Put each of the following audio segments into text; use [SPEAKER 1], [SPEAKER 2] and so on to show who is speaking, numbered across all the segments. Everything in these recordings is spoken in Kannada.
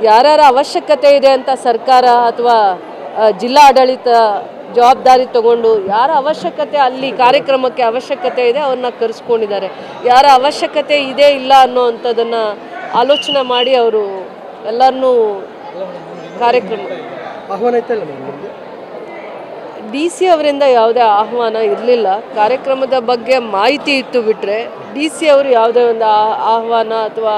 [SPEAKER 1] ಯಾರ್ಯಾರ ಅವಶ್ಯಕತೆ ಇದೆ ಅಂತ ಸರ್ಕಾರ ಅಥವಾ ಜಿಲ್ಲಾ ಆಡಳಿತ ಜವಾಬ್ದಾರಿ ತಗೊಂಡು ಯಾರ ಅವಶ್ಯಕತೆ ಅಲ್ಲಿ ಕಾರ್ಯಕ್ರಮಕ್ಕೆ ಅವಶ್ಯಕತೆ ಇದೆ ಅವ್ರನ್ನ ಕರೆಸ್ಕೊಂಡಿದ್ದಾರೆ. ಯಾರ ಅವಶ್ಯಕತೆ ಇದೆ ಇಲ್ಲ ಅನ್ನೋವಂಥದ್ದನ್ನು ಆಲೋಚನೆ ಮಾಡಿ ಅವರು ಎಲ್ಲರನ್ನೂ ಕಾರ್ಯಕ್ರಮ DC ಅವರಿಂದ ಯಾವುದೇ ಆಹ್ವಾನ ಇರಲಿಲ್ಲ. ಕಾರ್ಯಕ್ರಮದ ಬಗ್ಗೆ ಮಾಹಿತಿ ಇತ್ತು ಬಿಟ್ಟರೆ DC ಅವರು ಯಾವುದೇ ಒಂದು ಆಹ್ವಾನ ಅಥವಾ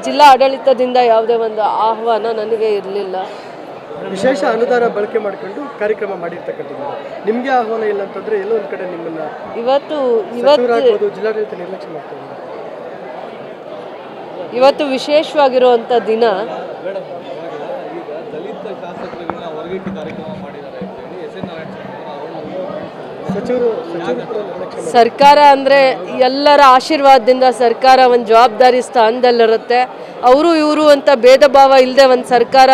[SPEAKER 1] ಜಿಲ್ಲಾ ಆಡಳಿತದಿಂದ ಯಾವುದೇ ಒಂದು ಆಹ್ವಾನ ನನಗೆ ಇರಲಿಲ್ಲ.
[SPEAKER 2] ವಿಶೇಷ ಅನುದಾನ ಬಳಕೆ ಮಾಡಿಕೊಂಡು ಕಾರ್ಯಕ್ರಮ ಮಾಡಿರ್ತಕ್ಕಂಥದ್ದು ನಿಮಗೆ ಆಹ್ವಾನ ಇಲ್ಲ ಅಂತಂದರೆ ಎಲ್ಲೋ ಒಂದು ಕಡೆ ನಿಮ್ಮನ್ನು
[SPEAKER 1] ಇವತ್ತು
[SPEAKER 2] ಜಿಲ್ಲಾಡಳಿತ ನಿರ್ಲಕ್ಷ್ಯ ಮಾಡ್ತಾರೆ.
[SPEAKER 1] ಇವತ್ತು ವಿಶೇಷವಾಗಿರುವಂಥ ದಿನ. ಸರ್ಕಾರ ಅಂದರೆ ಎಲ್ಲರ ಆಶೀರ್ವಾದದಿಂದ ಸರ್ಕಾರ ಒಂದು ಜವಾಬ್ದಾರಿ ಸ್ಥಾನದಲ್ಲಿರುತ್ತೆ. ಅವರು ಇವರು ಅಂತ ಭೇದ ಭಾವ ಇಲ್ಲದೆ ಒಂದು ಸರ್ಕಾರ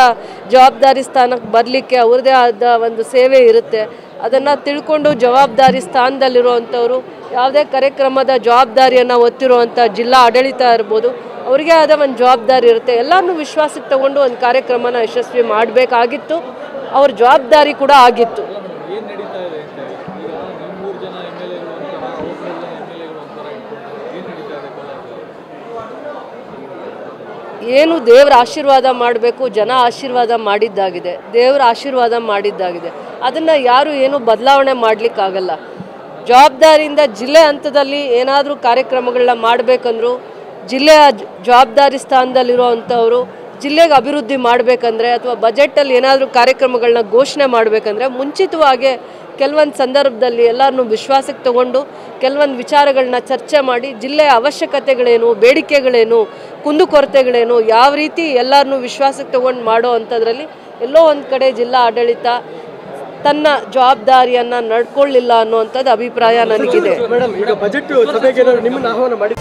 [SPEAKER 1] ಜವಾಬ್ದಾರಿ ಸ್ಥಾನಕ್ಕೆ ಬರಲಿಕ್ಕೆ ಅವ್ರದ್ದೇ ಆದ ಒಂದು ಸೇವೆ ಇರುತ್ತೆ. ಅದನ್ನು ತಿಳ್ಕೊಂಡು ಜವಾಬ್ದಾರಿ ಸ್ಥಾನದಲ್ಲಿರುವಂಥವ್ರು ಯಾವುದೇ ಕಾರ್ಯಕ್ರಮದ ಜವಾಬ್ದಾರಿಯನ್ನು ಹೊತ್ತಿರುವಂಥ ಜಿಲ್ಲಾ ಆಡಳಿತ ಇರ್ಬೋದು, ಅವ್ರಿಗೆ ಆದ ಒಂದು ಜವಾಬ್ದಾರಿ ಇರುತ್ತೆ. ಎಲ್ಲರನ್ನೂ ವಿಶ್ವಾಸಕ್ಕೆ ತಗೊಂಡು ಒಂದು ಕಾರ್ಯಕ್ರಮನ ಯಶಸ್ವಿ ಮಾಡಬೇಕಾಗಿತ್ತು. ಅವ್ರ ಜವಾಬ್ದಾರಿ ಕೂಡ ಆಗಿತ್ತು. ಏನು ದೇವರ ಆಶೀರ್ವಾದ ಮಾಡಬೇಕು, ಜನ ಆಶೀರ್ವಾದ ಮಾಡಿದ್ದಾಗಿದೆ, ದೇವರ ಆಶೀರ್ವಾದ ಮಾಡಿದ್ದಾಗಿದೆ. ಅದನ್ನು ಯಾರು ಏನು ಬದಲಾವಣೆ ಮಾಡಲಿಕ್ಕಾಗಲ್ಲ. ಜವಾಬ್ದಾರಿಯಿಂದ ಜಿಲ್ಲೆ ಹಂತದಲ್ಲಿ ಏನಾದರೂ ಕಾರ್ಯಕ್ರಮಗಳನ್ನ ಮಾಡಬೇಕಂದ್ರೂ ಜಿಲ್ಲೆಯ ಜವಾಬ್ದಾರಿ ಸ್ಥಾನದಲ್ಲಿರುವಂಥವರು ಜಿಲ್ಲೆಗೆ ಅಭಿವೃದ್ಧಿ ಮಾಡಬೇಕಂದ್ರೆ ಅಥವಾ ಬಜೆಟಲ್ಲಿ ಏನಾದರೂ ಕಾರ್ಯಕ್ರಮಗಳನ್ನ ಘೋಷಣೆ ಮಾಡಬೇಕಂದ್ರೆ ಮುಂಚಿತವಾಗಿ ಕೆಲವೊಂದು ಸಂದರ್ಭದಲ್ಲಿ ಎಲ್ಲರನ್ನೂ ವಿಶ್ವಾಸಕ್ಕೆ ತಗೊಂಡು ಕೆಲವೊಂದು ವಿಚಾರಗಳನ್ನ ಚರ್ಚೆ ಮಾಡಿ ಜಿಲ್ಲೆಯ ಅವಶ್ಯಕತೆಗಳೇನು, ಬೇಡಿಕೆಗಳೇನು, ಕುಂದುಕೊರತೆಗಳೇನು, ಯಾವ ರೀತಿ ಎಲ್ಲರನ್ನೂ ವಿಶ್ವಾಸಕ್ಕೆ ತಗೊಂಡು ಮಾಡೋ ಅಂಥದ್ರಲ್ಲಿ ಎಲ್ಲೋ ಒಂದು ಕಡೆ ಜಿಲ್ಲಾ ಆಡಳಿತ ತನ್ನ ಜವಾಬ್ದಾರಿಯನ್ನು ನಡ್ಕೊಳ್ಳಿಲ್ಲ ಅನ್ನುವಂಥದ್ದು ಅಭಿಪ್ರಾಯ ನನಗಿದೆ.
[SPEAKER 2] ಮೇಡಮ್, ಈಗ ಬಜೆಟ್ ಸಭೆಗೆ ನಿಮ್ಮನ್ನು ಆಹ್ವಾನ ಮಾಡಿ